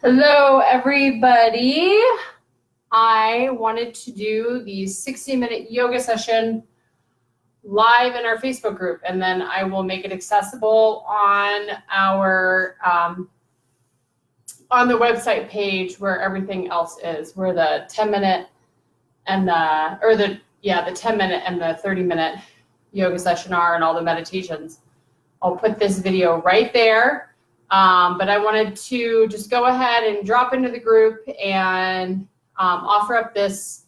Hello, everybody. I wanted to do the 60-minute yoga session live in our Facebook group, and then I will make it accessible on our on the website page where everything else is, where the 10-minute and the 10-minute and the 30-minute yoga session are, and all the meditations. I'll put this video right there. But I wanted to just go ahead and drop into the group and offer up this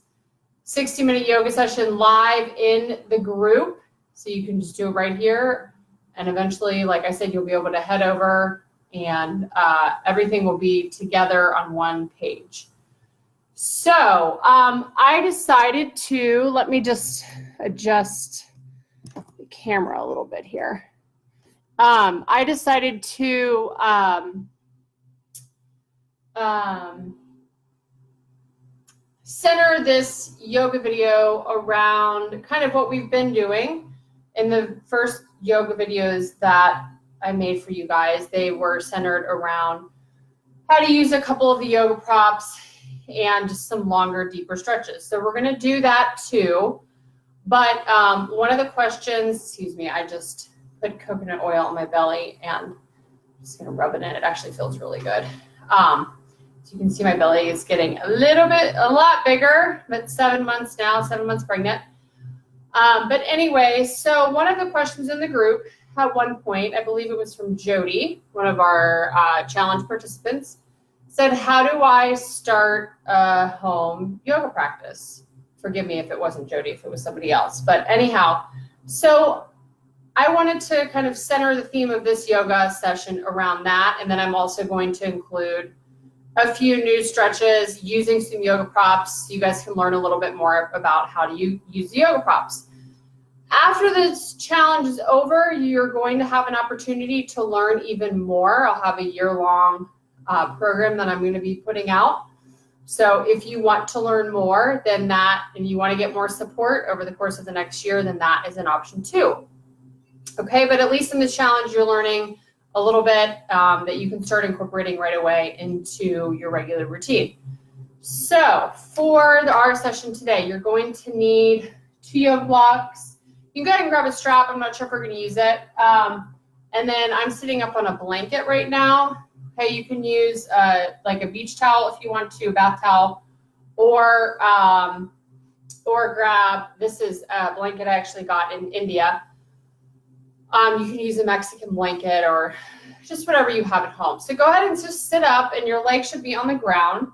60-minute yoga session live in the group. So you can just do it right here. And eventually, like I said, you'll be able to head over and everything will be together on one page. So I decided to, let me just adjust the camera a little bit here. I decided to center this yoga video around kind of what we've been doing. In the first yoga videos that I made for you guys, they were centered around how to use a couple of the yoga props and just some longer, deeper stretches. So we're going to do that too. But one of the questions, excuse me, I just put coconut oil on my belly and I'm just gonna rub it in. It actually feels really good. So you can see my belly is getting a lot bigger, but 7 months now, 7 months pregnant. But anyway, so one of the questions in the group at one point, I believe it was from Jody, one of our challenge participants, said, how do I start a home yoga practice? Forgive me if it wasn't Jody, if it was somebody else. But anyhow, so I wanted to kind of center the theme of this yoga session around that. And then I'm also going to include a few new stretches using some yoga props so you guys can learn a little bit more about how to use the yoga props. After this challenge is over, you're going to have an opportunity to learn even more. I'll have a year-long program that I'm going to be putting out. So if you want to learn more than that, and you want to get more support over the course of the next year, then that is an option too. Okay, but at least in this challenge, you're learning a little bit that you can start incorporating right away into your regular routine. So for our session today, you're going to need 2 yoga blocks. You can go ahead and grab a strap. I'm not sure if we're going to use it. And then I'm sitting up on a blanket right now. Okay, you can use like a beach towel if you want to, a bath towel, or grab, this is a blanket I actually got in India. You can use a Mexican blanket or just whatever you have at home. So go ahead and just sit up, and your legs should be on the ground.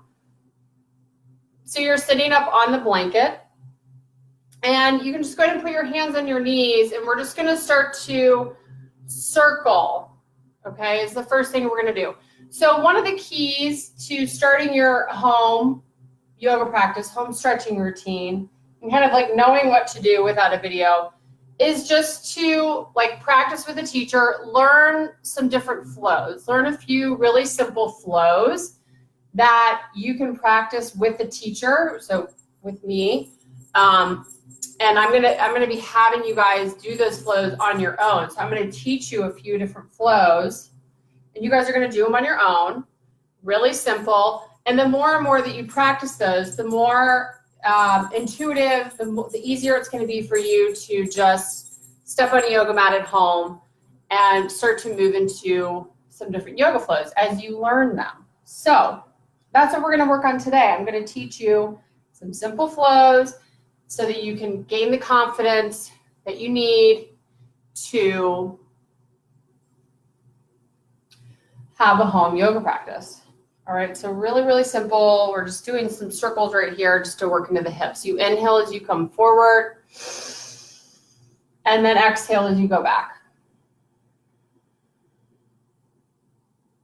So you're sitting up on the blanket, and you can just go ahead and put your hands on your knees, and we're just going to start to circle. Okay, is the first thing we're going to do. So one of the keys to starting your home yoga practice, home stretching routine, and kind of like knowing what to do without a video, is just to like practice with a teacher, learn some different flows, learn a few really simple flows that you can practice with the teacher. So with me, and I'm gonna be having you guys do those flows on your own. So I'm gonna teach you a few different flows, and you guys are gonna do them on your own, really simple. And the more and more that you practice those, the more intuitive, the easier it's going to be for you to just step on a yoga mat at home and start to move into some different yoga flows as you learn them. So that's what we're going to work on today. I'm going to teach you some simple flows so that you can gain the confidence that you need to have a home yoga practice. All right, so really, really simple. We're just doing some circles right here just to work into the hips. You inhale as you come forward, and then exhale as you go back.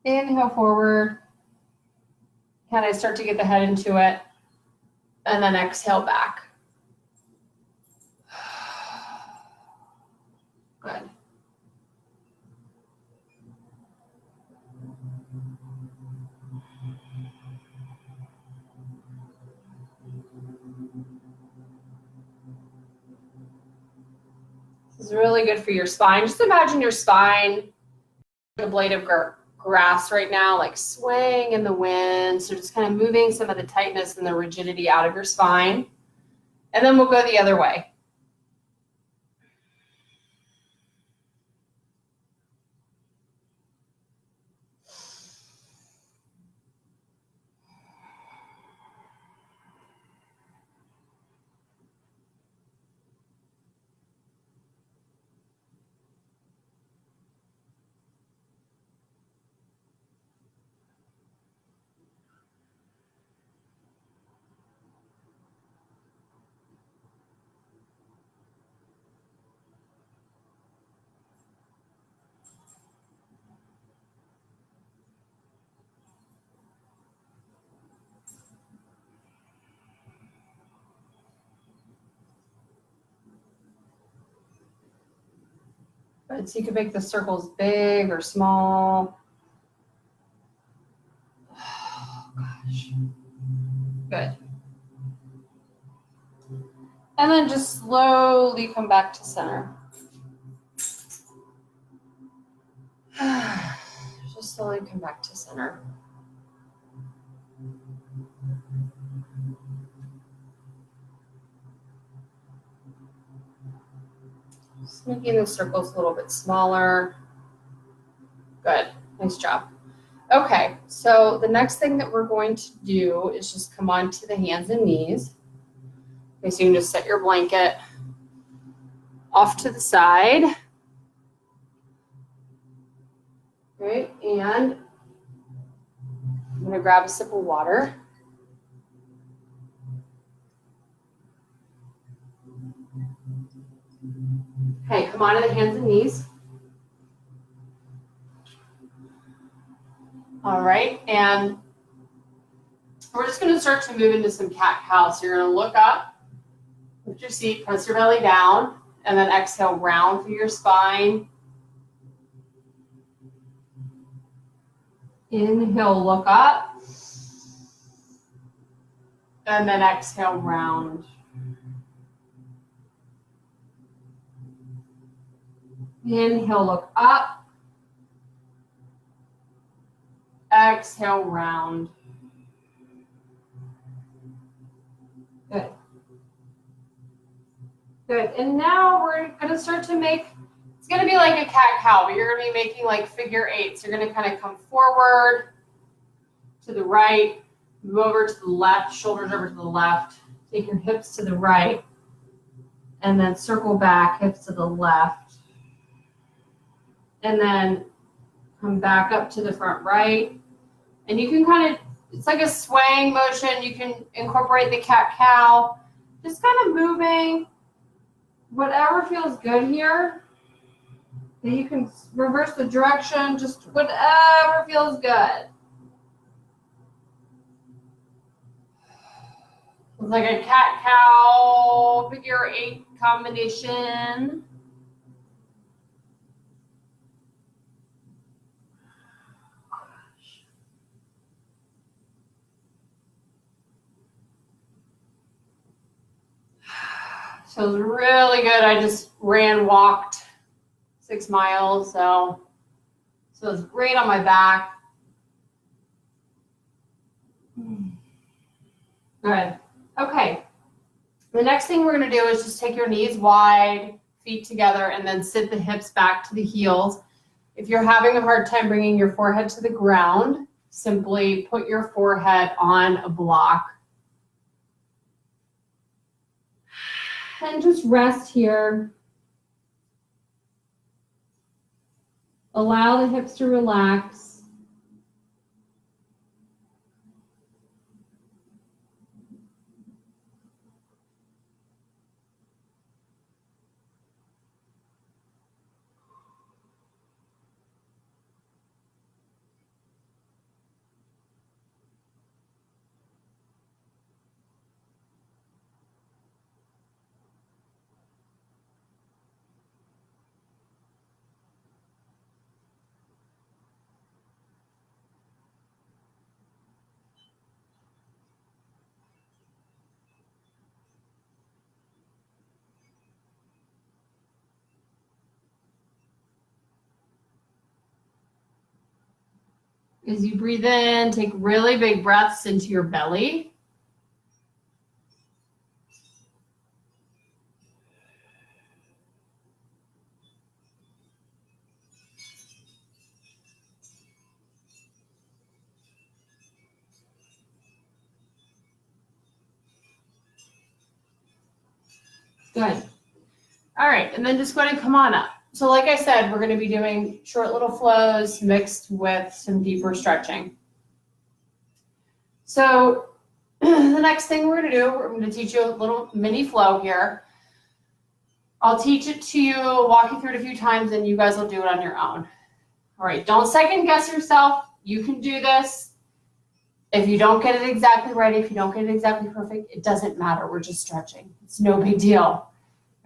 Inhale forward. Kind of start to get the head into it, and then exhale back. Good. This is really good for your spine. Just imagine your spine like a blade of grass right now, like swaying in the wind. So just kind of moving some of the tightness and the rigidity out of your spine. And then we'll go the other way. Good. So you can make the circles big or small. Oh, gosh. Good. And then just slowly come back to center. Just slowly come back to center. Just making the circles a little bit smaller. Good. Nice job. Okay, so the next thing that we're going to do is just come onto the hands and knees. Okay, so you can just set your blanket off to the side. Right, and I'm going to grab a sip of water. Okay, come onto the hands and knees. All right, and we're just going to start to move into some cat-cow. So you're going to look up, lift your seat, press your belly down, and then exhale, round through your spine. Inhale, look up, and then exhale, round. Inhale, look up, exhale, round. Good. Good. And now we're going to start to make, it's going to be like a cat-cow, but you're going to be making like figure eights. You're going to kind of come forward to the right, move over to the left, shoulders over to the left, take your hips to the right, and then circle back, hips to the left. And then come back up to the front right. And you can kind of, it's like a swaying motion. You can incorporate the cat-cow, just kind of moving. Whatever feels good here. Then you can reverse the direction, just whatever feels good. It's like a cat-cow figure eight combination. So it was really good. I just walked 6 miles. So it's great on my back. Good. Okay. The next thing we're going to do is just take your knees wide, feet together, and then sit the hips back to the heels. If you're having a hard time bringing your forehead to the ground, simply put your forehead on a block. And just rest here. Allow the hips to relax. As you breathe in, take really big breaths into your belly. Good. All right, and then just go ahead and come on up. So like I said, we're going to be doing short little flows mixed with some deeper stretching. So the next thing we're going to do, we're going to teach you a little mini flow here. I'll teach it to you, walk you through it a few times, and you guys will do it on your own. All right, don't second guess yourself. You can do this. If you don't get it exactly right, if you don't get it exactly perfect, it doesn't matter. We're just stretching. It's no big deal.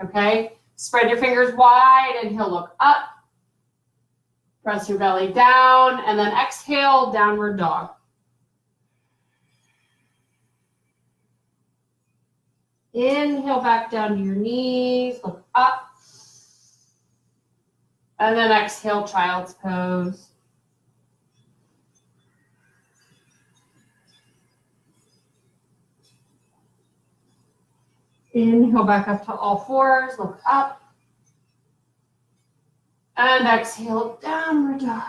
Okay? Spread your fingers wide, inhale, look up. Press your belly down, and then exhale, downward dog. Inhale back down to your knees, look up. And then exhale, child's pose. Inhale back up to all fours, look up. And exhale, downward dog.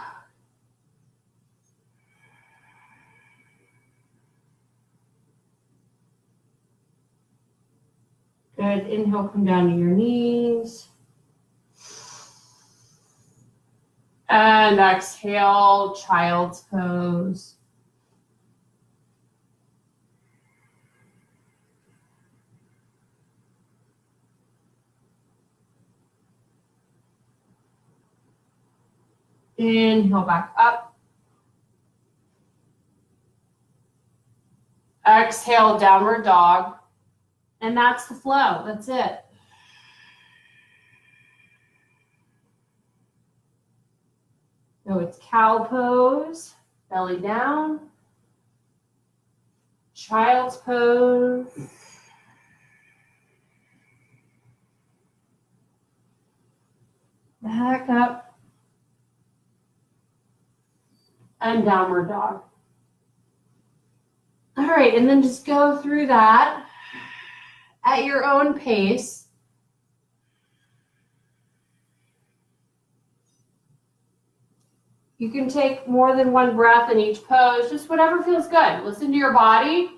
Good. Inhale, come down to your knees. And exhale, child's pose. Inhale back up. Exhale, downward dog. And that's the flow. That's it. So it's cow pose, belly down. Child's pose. Back up. And downward dog. All right, and then just go through that at your own pace. You can take more than one breath in each pose, just whatever feels good. Listen to your body.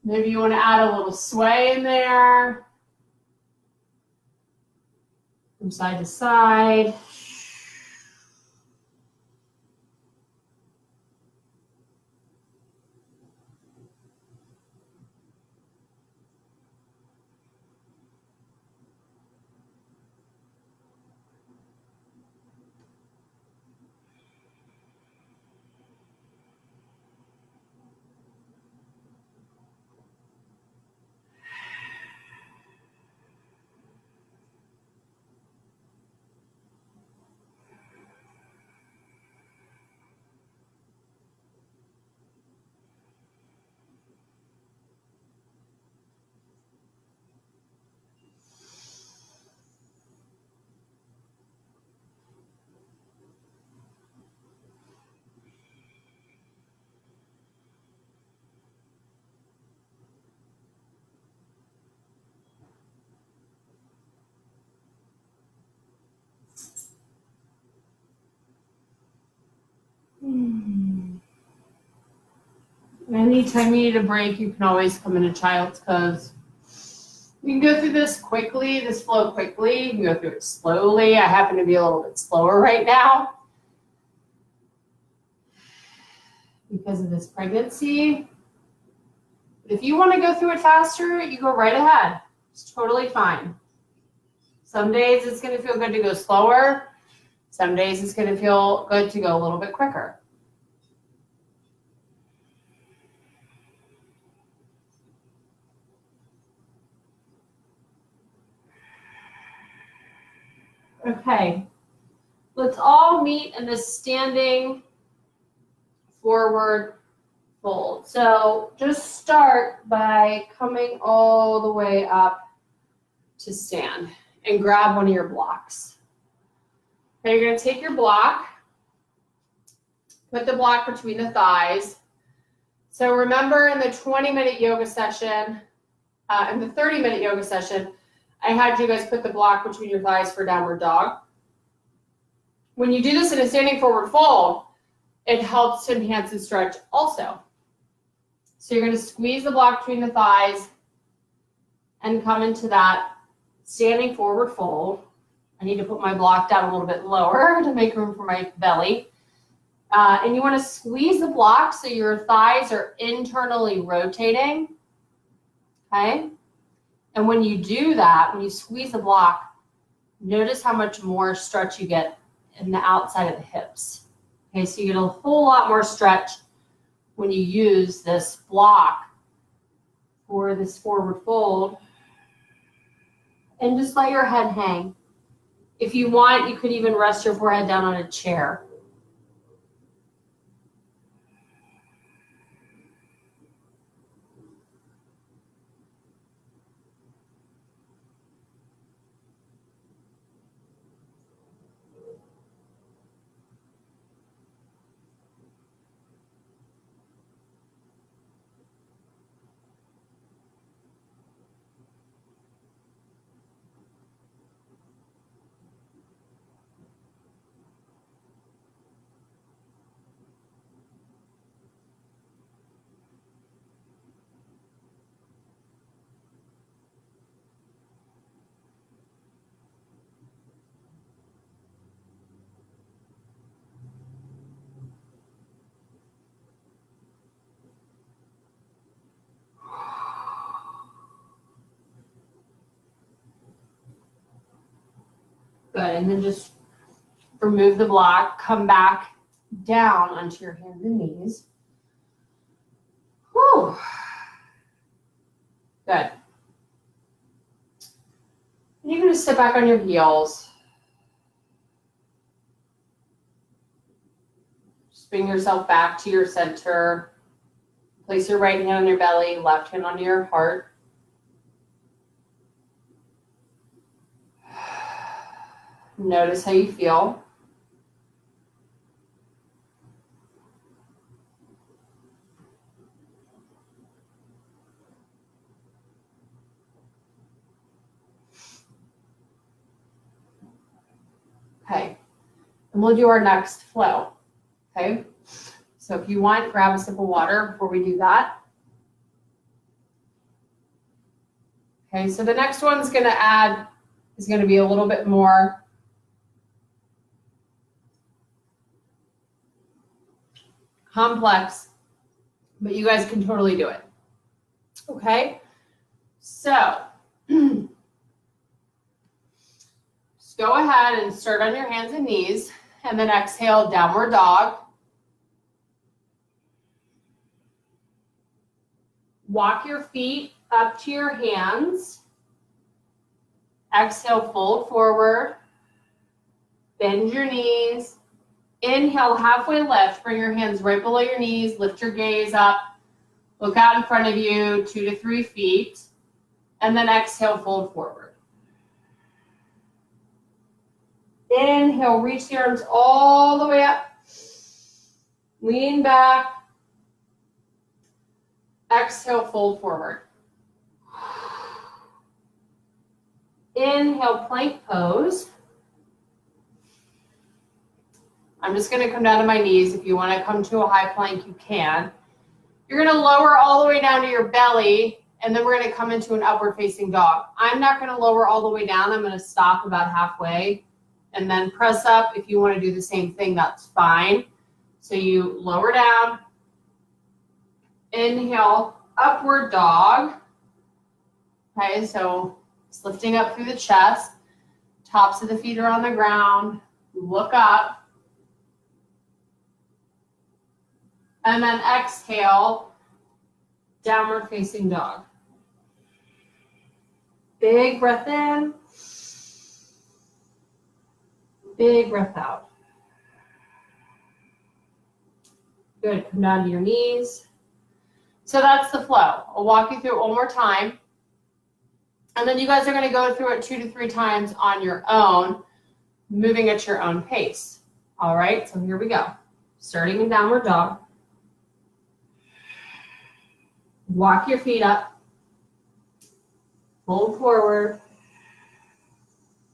Maybe you want to add a little sway in there. From side to side. Anytime you need a break, you can always come into child's pose. You can go through this quickly, this flow quickly. You can go through it slowly. I happen to be a little bit slower right now because of this pregnancy. But if you want to go through it faster, you go right ahead. It's totally fine. Some days it's going to feel good to go slower. Some days it's going to feel good to go a little bit quicker. Okay, let's all meet in this standing forward fold. So just start by coming all the way up to stand and grab one of your blocks. Okay, you're going to take your block Put the block between the thighs. So remember in the 20-minute yoga session, in the 30-minute yoga session, I had you guys put the block between your thighs for downward dog. When you do this in a standing forward fold, it helps to enhance and stretch also. So you're going to squeeze the block between the thighs and come into that standing forward fold. I need to put my block down a little bit lower to make room for my belly. And you want to squeeze the block so your thighs are internally rotating. Okay? And when you do that, when you squeeze the block, notice how much more stretch you get in the outside of the hips. Okay, so you get a whole lot more stretch when you use this block for this forward fold. And just let your head hang. If you want, you could even rest your forehead down on a chair. Good, and then just remove the block, come back down onto your hands and knees. Whew. Good. And you can just sit back on your heels. Just bring yourself back to your center. Place your right hand on your belly, left hand on your heart. Notice how you feel. Okay, and we'll do our next flow. Okay, so if you want, grab a sip of water before we do that. Okay, so the next one's going to be a little bit more complex, but you guys can totally do it. Okay, so just go ahead and start on your hands and knees, and then exhale, downward dog. Walk your feet up to your hands. Exhale, fold forward. Bend your knees. Inhale, halfway lift. Bring your hands right below your knees. Lift your gaze up. Look out in front of you, 2 to 3 feet. And then exhale, fold forward. Inhale, reach the arms all the way up. Lean back. Exhale, fold forward. Inhale, plank pose. I'm just going to come down to my knees. If you want to come to a high plank, you can. You're going to lower all the way down to your belly, and then we're going to come into an upward facing dog. I'm not going to lower all the way down. I'm going to stop about halfway and then press up. If you want to do the same thing, that's fine. So you lower down. Inhale, upward dog. Okay, so it's lifting up through the chest. Tops of the feet are on the ground. Look up. And then exhale, downward facing dog. Big breath in. Big breath out. Good, come down to your knees. So that's the flow. I'll walk you through it one more time. And then you guys are going to go through it 2 to 3 times on your own, moving at your own pace. All right, so here we go. Starting in downward dog. Walk your feet up. Fold forward.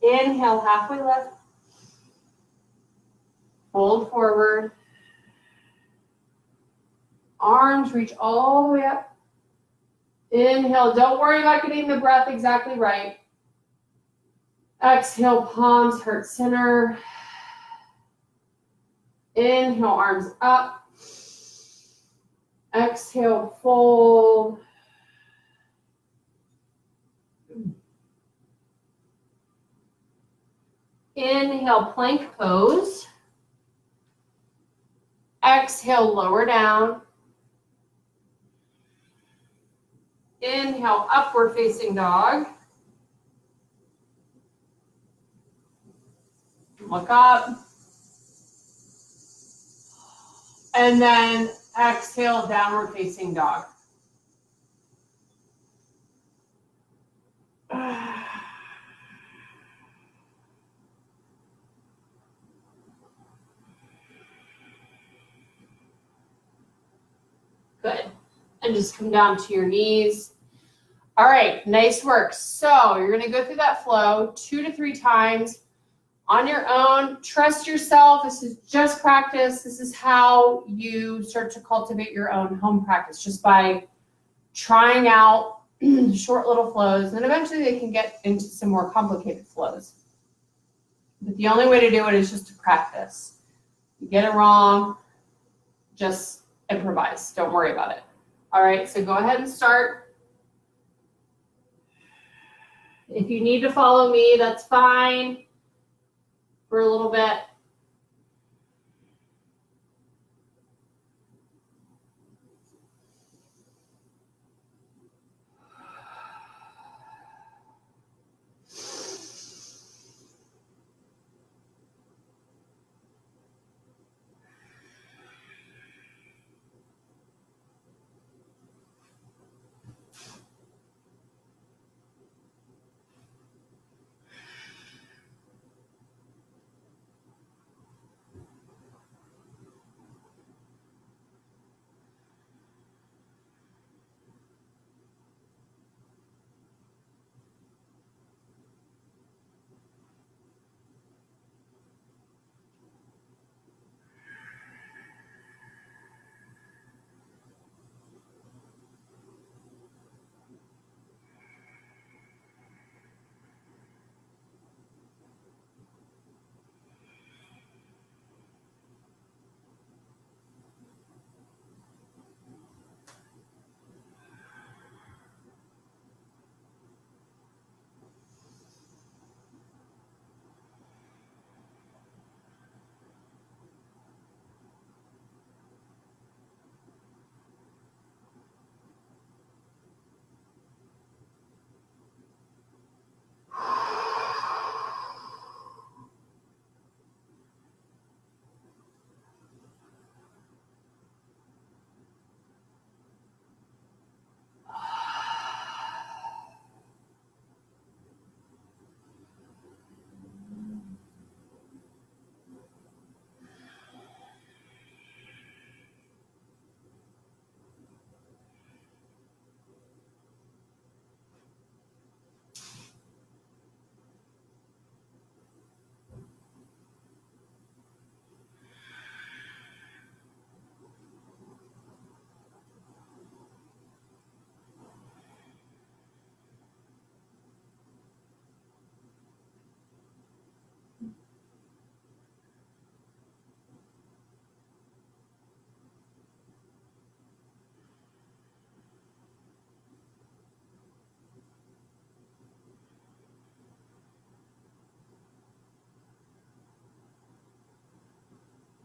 Inhale, halfway lift. Fold forward. Arms reach all the way up. Inhale, don't worry about getting the breath exactly right. Exhale, palms heart center. Inhale, arms up. Exhale, fold. Inhale, plank pose. Exhale, lower down. Inhale, upward facing dog. Look up. And then exhale, downward facing dog. Good. And just come down to your knees. All right, nice work. So you're gonna go through that flow 2 to 3 times on your own. Trust yourself. This is just practice. This is how you start to cultivate your own home practice, just by trying out short little flows. And eventually they can get into some more complicated flows. But the only way to do it is just to practice. You get it wrong, just improvise. Don't worry about it. All right, so go ahead and start. If you need to follow me, that's fine for a little bit.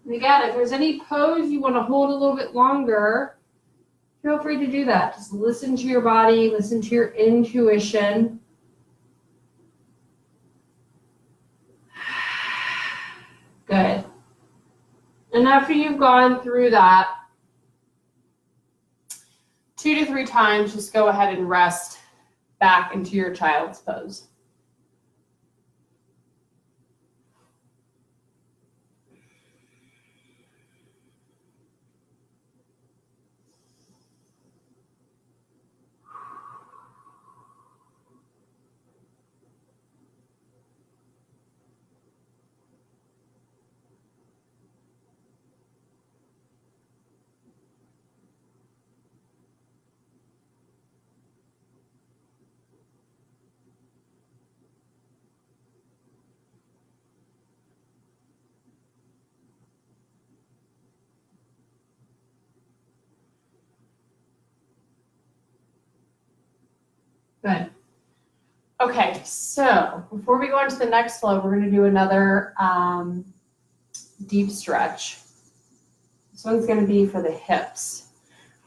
And again, if there's any pose you want to hold a little bit longer, feel free to do that. Just listen to your body, listen to your intuition. Good. And after you've gone through that 2 to 3 times, just go ahead and rest back into your child's pose. Good. Okay, so before we go into the next flow, we're going to do another deep stretch. This one's going to be for the hips,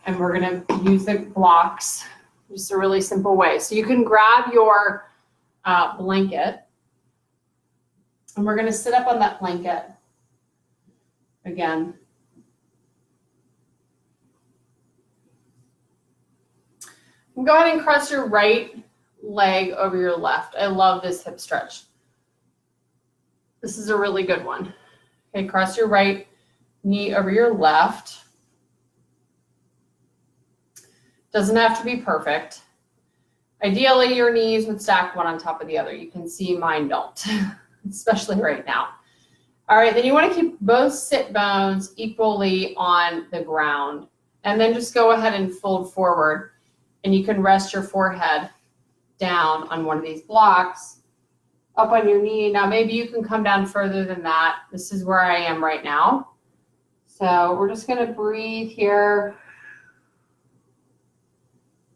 and we're going to use the blocks just a really simple way. So you can grab your blanket, and we're going to sit up on that blanket again. And go ahead and cross your right leg over your left. I love this hip stretch. This is a really good one. Okay, cross your right knee over your left. Doesn't have to be perfect. Ideally, your knees would stack one on top of the other. You can see mine don't, especially right now. All right, then you want to keep both sit bones equally on the ground. And then just go ahead and fold forward. And you can rest your forehead down on one of these blocks, up on your knee. Now, maybe you can come down further than that. This is where I am right now. So we're just going to breathe here.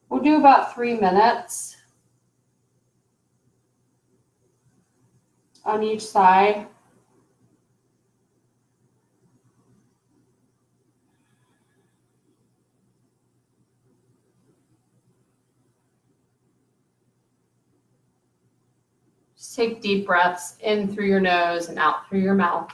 We'll do about 3 minutes on each side. Just take deep breaths in through your nose and out through your mouth.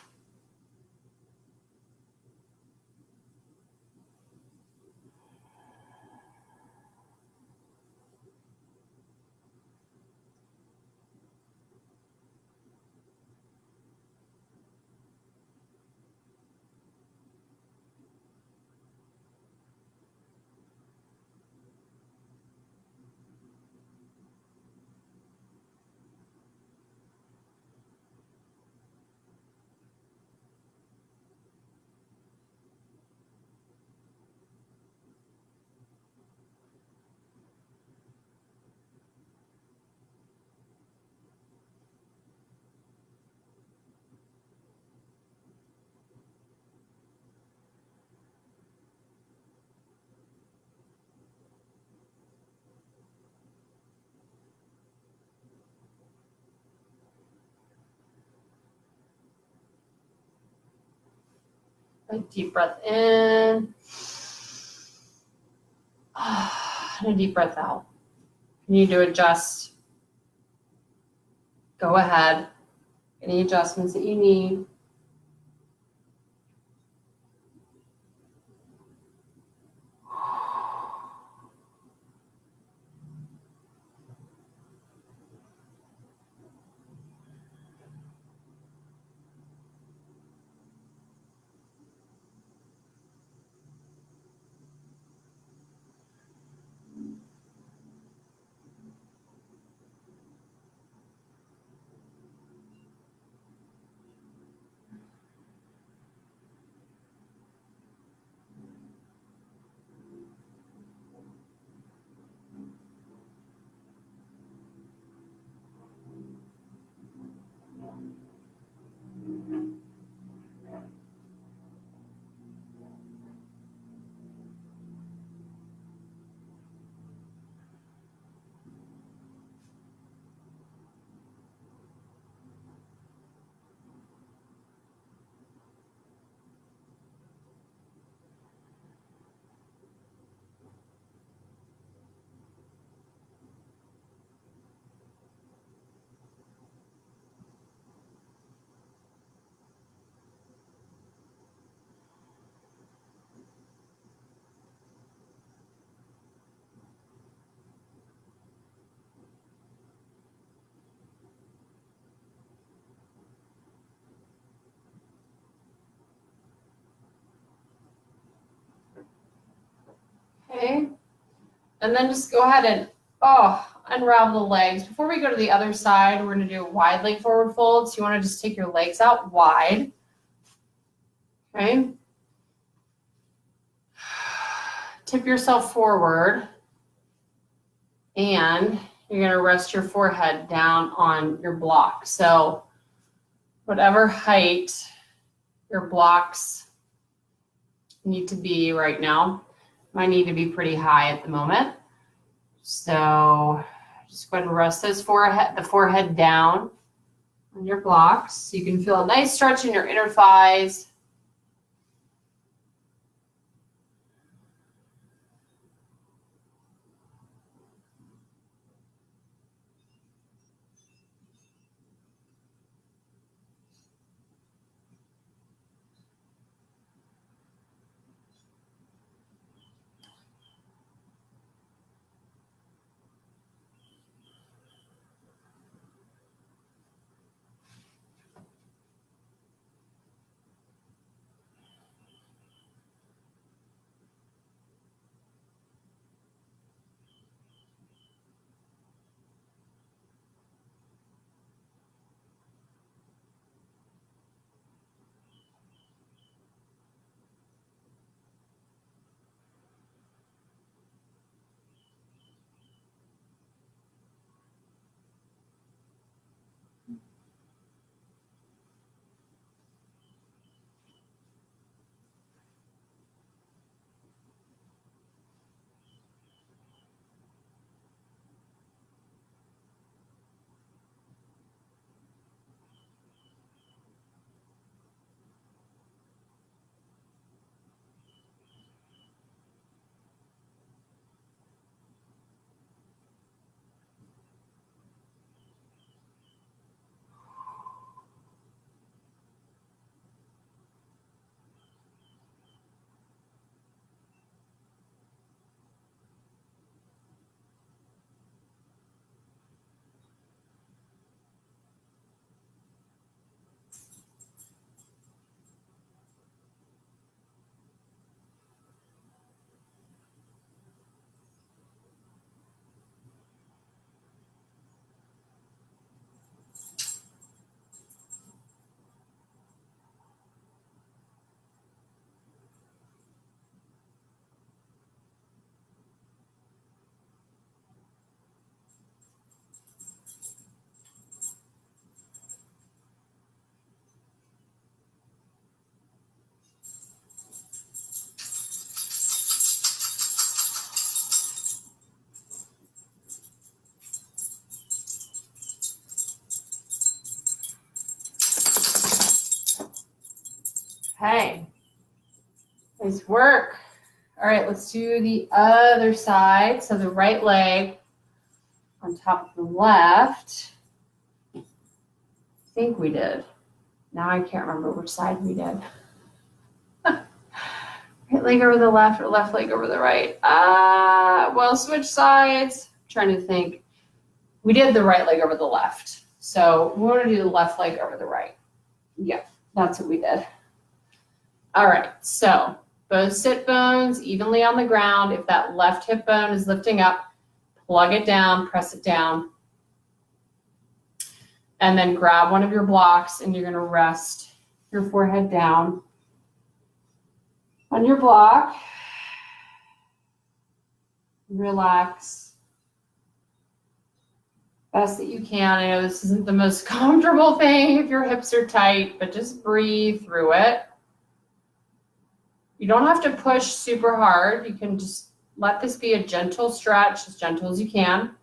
A deep breath in. And a deep breath out. You need to adjust. Go ahead. Any adjustments that you need. Okay. And then just go ahead and unravel the legs. Before we go to the other side, we're going to do a wide leg forward fold. So you want to just take your legs out wide. Okay. Tip yourself forward. And you're going to rest your forehead down on your block. So whatever height your blocks need to be right now, might need to be pretty high at the moment. So Just go ahead and rest the forehead down on your blocks. So you can feel a nice stretch in your inner thighs. Okay, nice work. All right, let's do the other side. So the right leg on top of the left. I think we did. Now I can't remember which side we did. Right leg over the left or left leg over the right. Well, switch sides. I'm trying to think. We did the right leg over the left. So we want to do the left leg over the right. Yeah, that's what we did. All right, so both sit bones evenly on the ground. If that left hip bone is lifting up, plug it down, press it down. And then grab one of your blocks and you're gonna rest your forehead down on your block. Relax best that you can. I know this isn't the most comfortable thing if your hips are tight, but just breathe through it. You don't have to push super hard. You can just let this be a gentle stretch, as gentle as you can.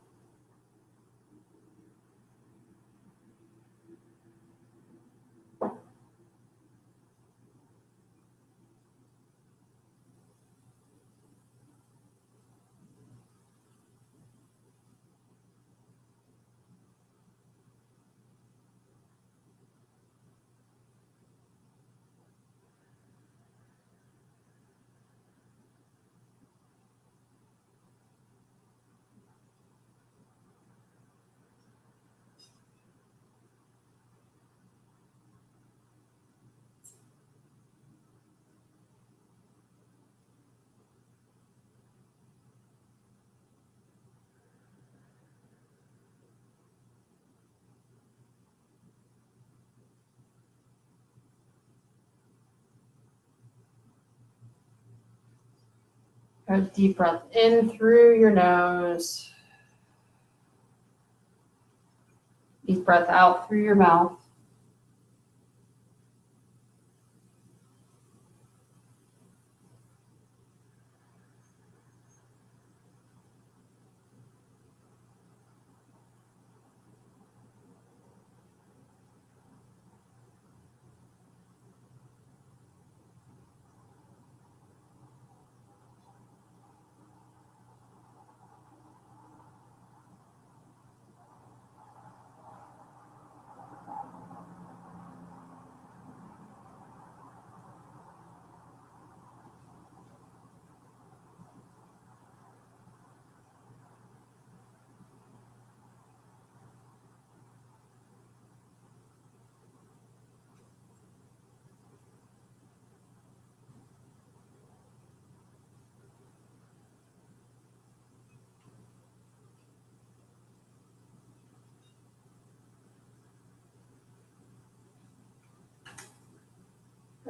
A deep breath in through your nose. Deep breath out through your mouth.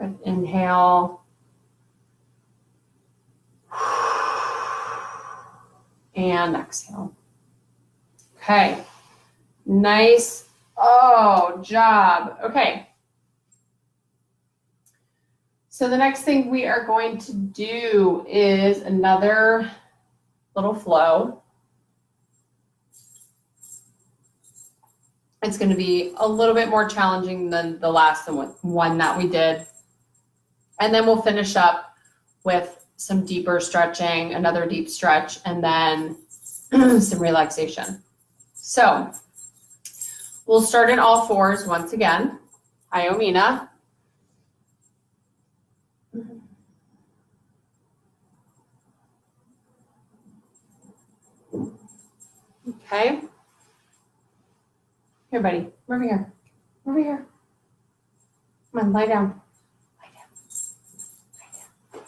Good. Inhale. And exhale. Okay. Nice. Oh, job. Okay. So the next thing we are going to do is another little flow. It's going to be a little bit more challenging than the last one that we did. And then we'll finish up with some deeper stretching, another deep stretch, and then some relaxation. So we'll start in all fours once again. Iomina. Okay. Here, buddy. Over here. Over here. Come on, lie down. Lie down. Lie down.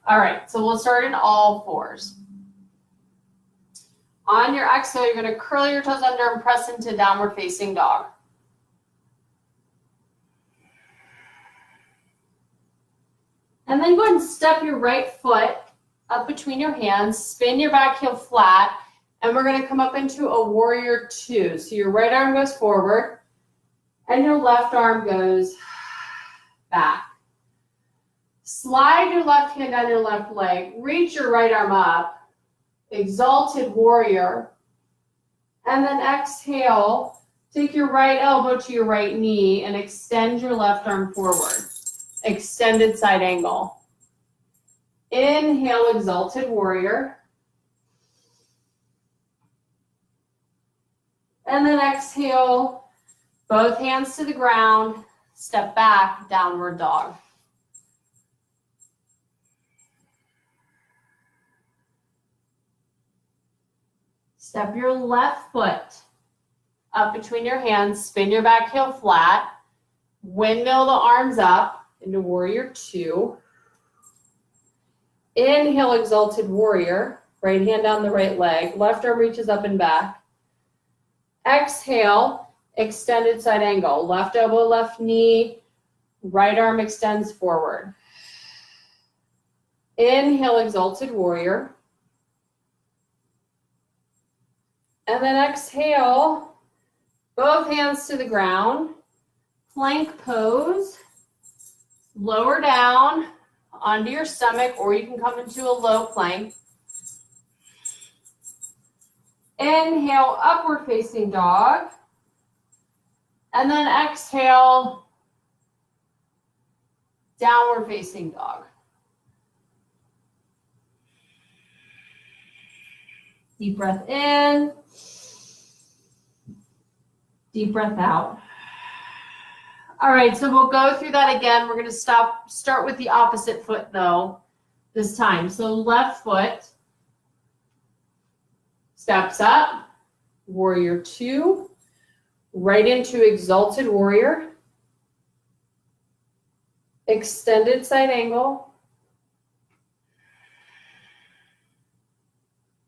All right, so we'll start in all fours. On your exhale, you're going to curl your toes under and press into downward facing dog. And then go ahead and step your right foot up between your hands, spin your back heel flat, and we're going to come up into a warrior two. So your right arm goes forward, and your left arm goes back. Slide your left hand down your left leg, reach your right arm up, exalted warrior, and then exhale, take your right elbow to your right knee and extend your left arm forward. Extended side angle. Inhale, exalted warrior. And then exhale, both hands to the ground, step back, downward dog. Step your left foot up between your hands, spin your back heel flat, windmill the arms up into warrior two. Inhale, exalted warrior, right hand down the right leg, left arm reaches up and back. Exhale, extended side angle, left elbow, left knee, right arm extends forward. Inhale, exalted warrior. And then exhale, both hands to the ground, plank pose, lower down onto your stomach, or you can come into a low plank. Inhale, upward facing dog. And then exhale, downward facing dog. Deep breath in. Deep breath out. All right, so we'll go through that again. We're going to start with the opposite foot though, this time. So left foot steps up, warrior two, right into exalted warrior, extended side angle,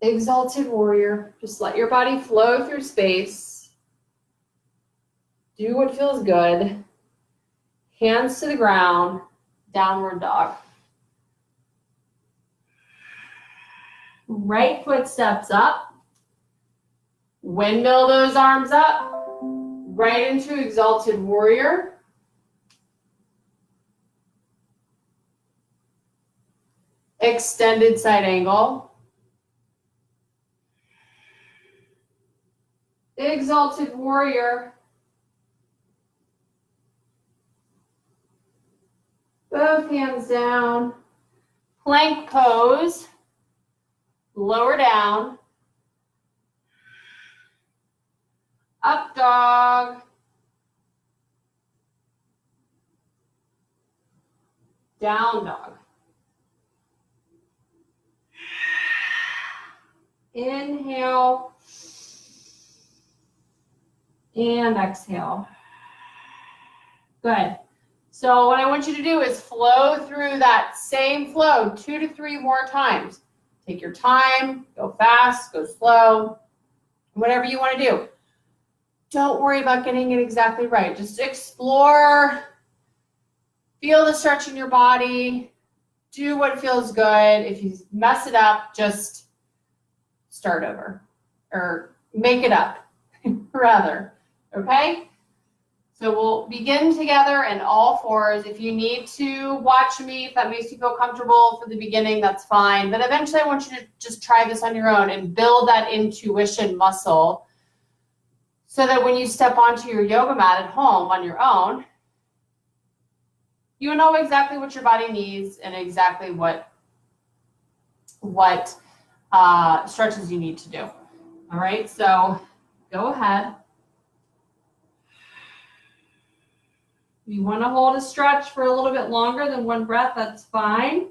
exalted warrior. Just let your body flow through space. Do what feels good. Hands to the ground, downward dog. Right foot steps up. Windmill those arms up. Right into exalted warrior. Extended side angle. Exalted warrior. Both hands down. Plank pose. Lower down. Up dog. Down dog. Inhale. And exhale. Good. So what I want you to do is flow through that same flow 2 to 3 more times. Take your time, go fast, go slow, whatever you want to do. Don't worry about getting it exactly right. Just explore Feel the stretch in your body. Do what feels good. If you mess it up, just start over or make it up, rather. Okay? So we'll begin together in all fours. If you need to watch me, if that makes you feel comfortable for the beginning, that's fine. But eventually I want you to just try this on your own and build that intuition muscle so that when you step onto your yoga mat at home on your own, you know exactly what your body needs and exactly what stretches you need to do. All right, so go ahead. If you want to hold a stretch for a little bit longer than one breath, that's fine.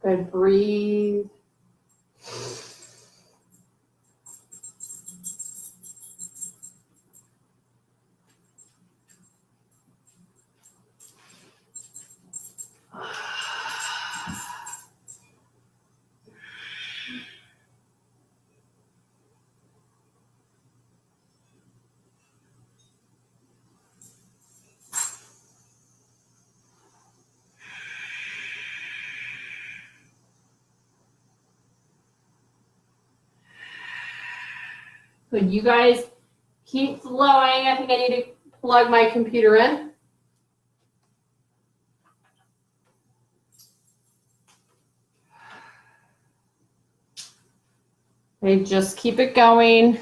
Good, breathe. Good, you guys keep flowing. I think I need to plug my computer in. Okay, just keep it going.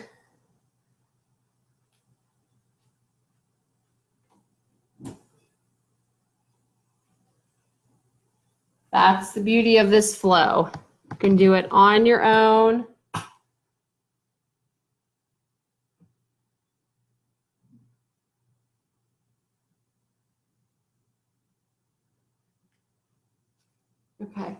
That's the beauty of this flow. You can do it on your own. Okay.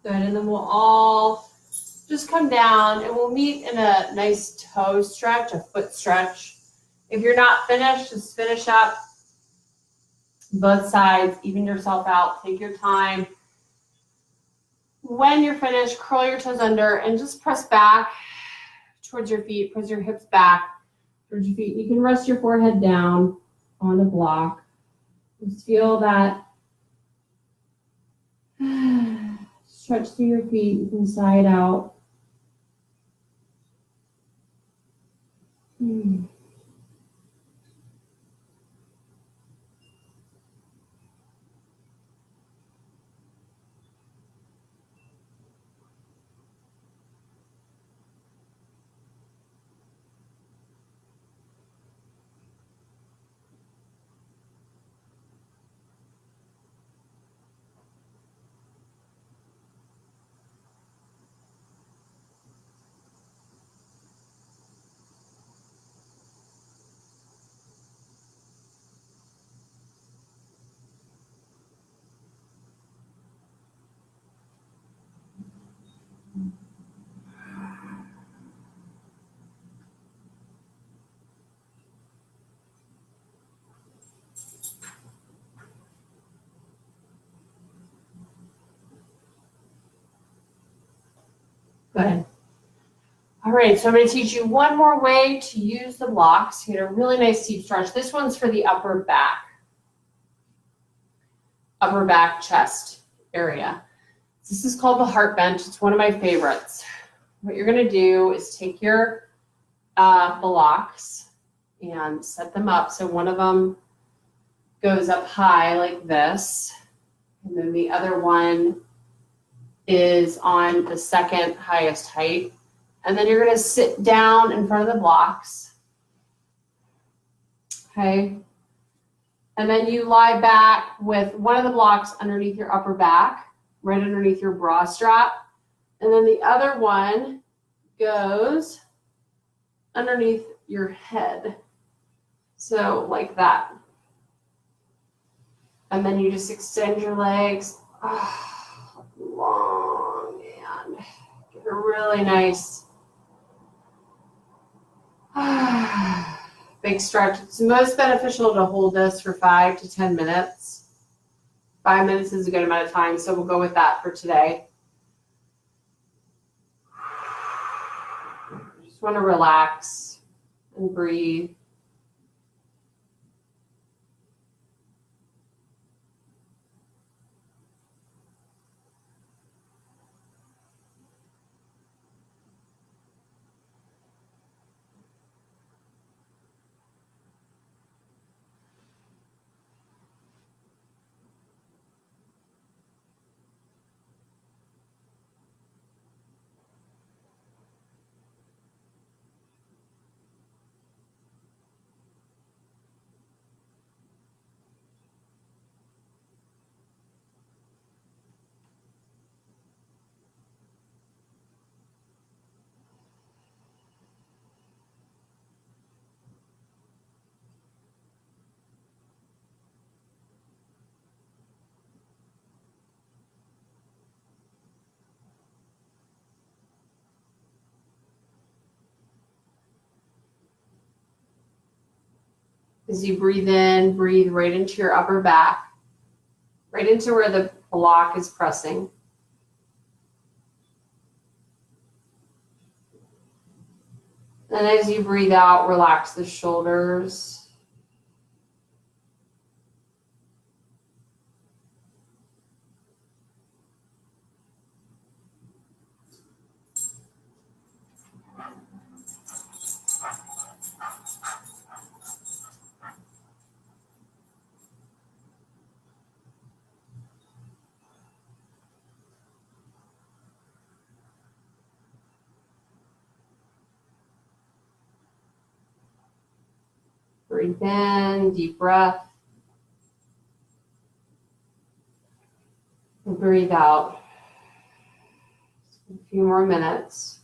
Good, and then we'll all just come down and we'll meet in a nice toe stretch, a foot stretch. If you're not finished, just finish up Both sides, even yourself out, take your time. When you're finished, curl your toes under and just press back towards your feet, press your hips back towards your feet. You can rest your forehead down on the block. Just feel that stretch through your feet inside out. Good. All right, so I'm going to teach you one more way to use the blocks to get a really nice deep stretch. This one's for the upper back chest area. This is called the heart bench. It's one of my favorites. What you're going to do is take your blocks and set them up. So one of them goes up high like this, and then the other one is on the second highest height. And then you're going to sit down in front of the blocks. Okay. And then you lie back with one of the blocks underneath your upper back, right underneath your bra strap. And then the other one goes underneath your head. So like that. And then you just extend your legs long and get a really nice big stretch. It's most beneficial to hold this for 5 to 10 minutes. 5 minutes is a good amount of time, so we'll go with that for today. Just want to relax and breathe. As you breathe in, breathe right into your upper back, right into where the block is pressing. And as you breathe out, relax the shoulders. Breathe in, deep breath. And breathe out. A few more minutes.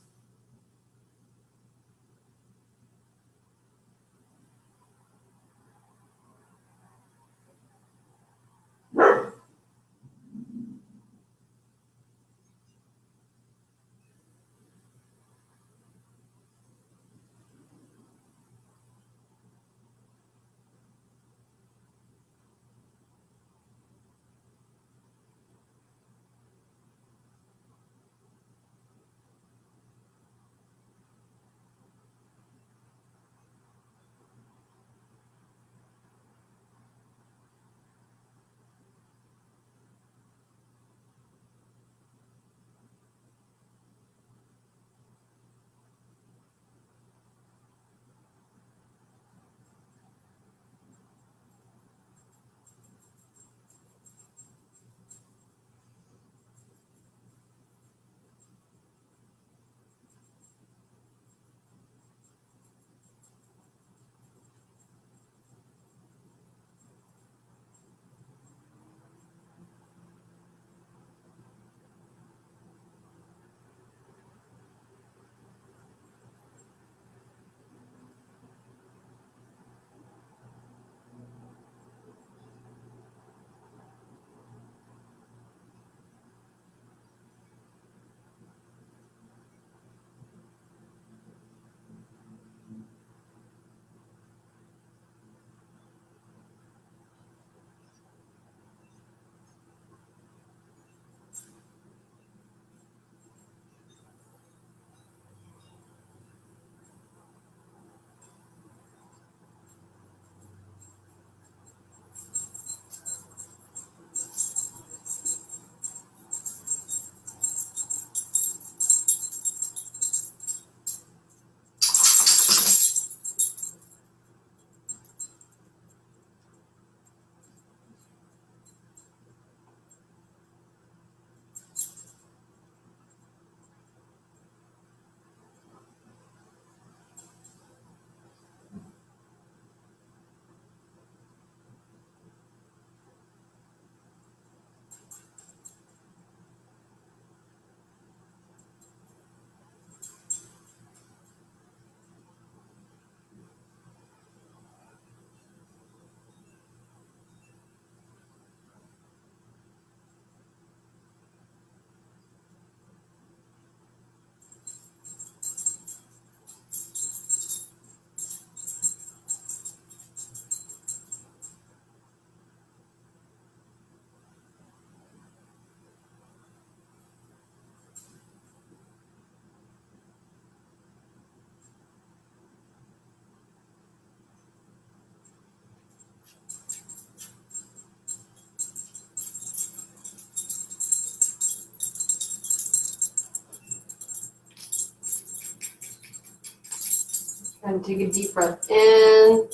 ahead and take a deep breath in.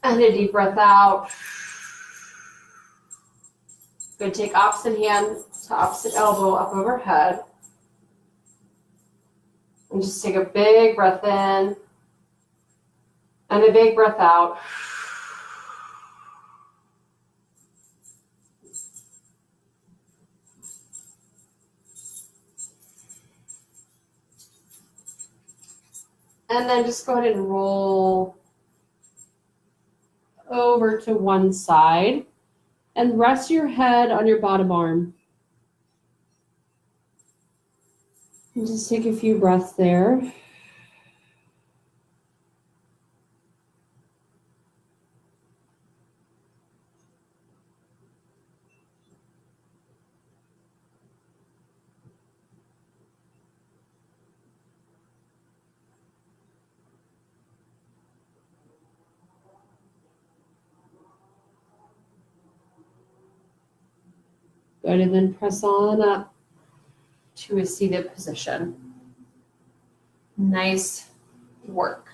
And a deep breath out. Good. Take opposite hand to opposite elbow up overhead. And just take a big breath in and a big breath out. And then just go ahead and roll over to one side and rest your head on your bottom arm. And just take a few breaths there. Good, and then press on up to a seated position. Nice work.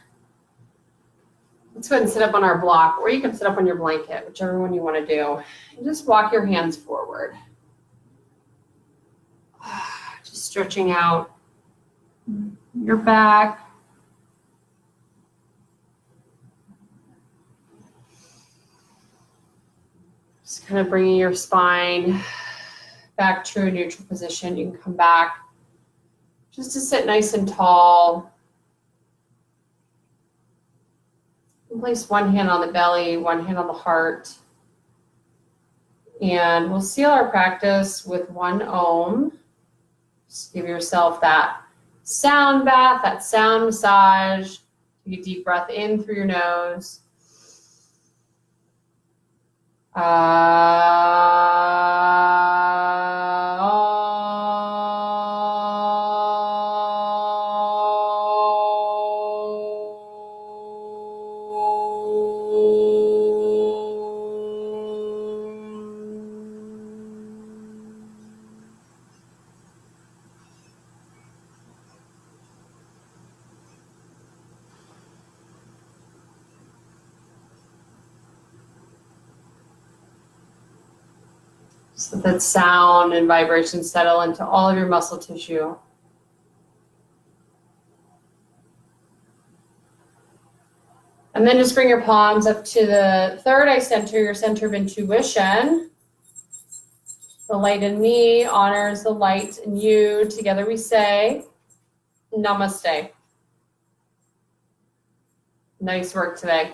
Let's go ahead and sit up on our block, or you can sit up on your blanket, whichever one you want to do. And just walk your hands forward. Just stretching out your back. Just kind of bringing your spine back to a neutral position. You can come back just to sit nice and tall. Place one hand on the belly, one hand on the heart. And we'll seal our practice with one Om. Just give yourself that sound bath, that sound massage. Take a deep breath in through your nose. So that sound and vibration settle into all of your muscle tissue. And then just bring your palms up to the third eye center, your center of intuition. The light in me honors the light in you. Together we say, Namaste. Nice work today.